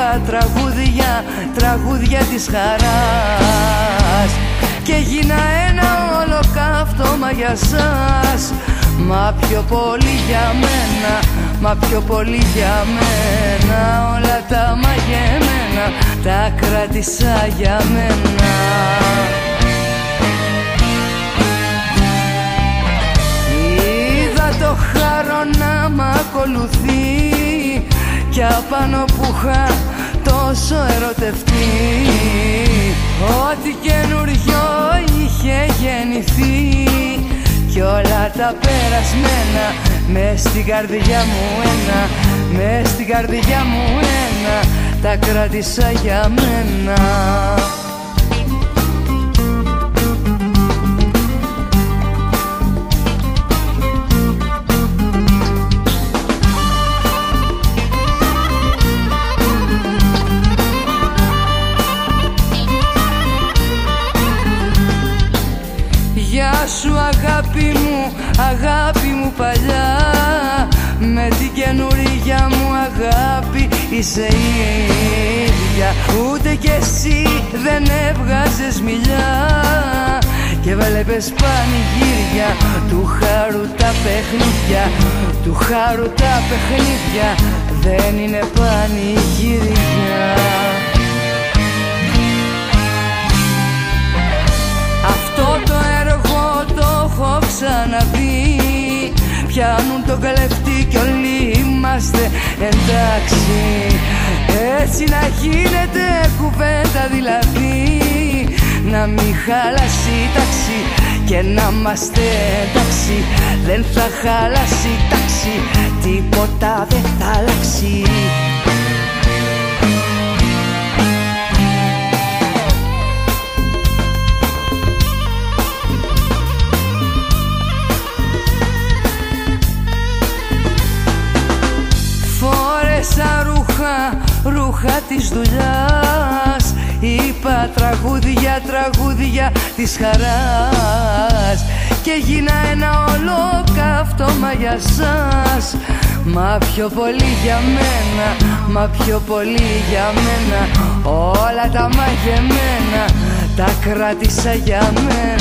είπα τραγούδια, τραγούδια της χαράς και έγινα ένα ολοκαύτωμα για σας. Μα πιο πολύ για μένα, μα πιο πολύ για μένα, όλα τα μαγεμένα τα κράτησα για μένα. Είδα το χάρο να μ' ακολουθεί κι απάνω που είχα τόσο ερωτευτεί, ό,τι καινούριο είχε γεννηθεί κι όλα τα περασμένα μες στην καρδιά μου ένα, μες στην καρδιά μου ένα, τα κράτησα για μένα. Γεια σου αγάπη μου παλιά, με την καινούρια μου αγάπη είσαι η ίδια. Ούτε κι εσύ δεν έβγαζες μιλιά και βλέπες πανηγύρια του χάρου τα παιχνίδια, του χάρου τα παιχνίδια δεν είναι πανηγύρια. Αυτό το έργο το έχω ξαναδεί, πιάνουν τον κλέφτη κι όλοι είμαστε εντάξει. Έτσι να γίνεται κουβέντα δηλαδή, να μην χαλάσει η τάξη και να είμαστε εντάξει. Δεν θα χαλάσει η τάξη, τίποτα δεν θα αλλάξει. Ρούχα της δουλειάς, είπα τραγούδια, τραγούδια της χαράς και έγινα ένα ολοκαύτωμα για σας. Μα πιο πολύ για μένα, μα πιο πολύ για μένα, όλα τα μαγεμένα τα κράτησα για μένα.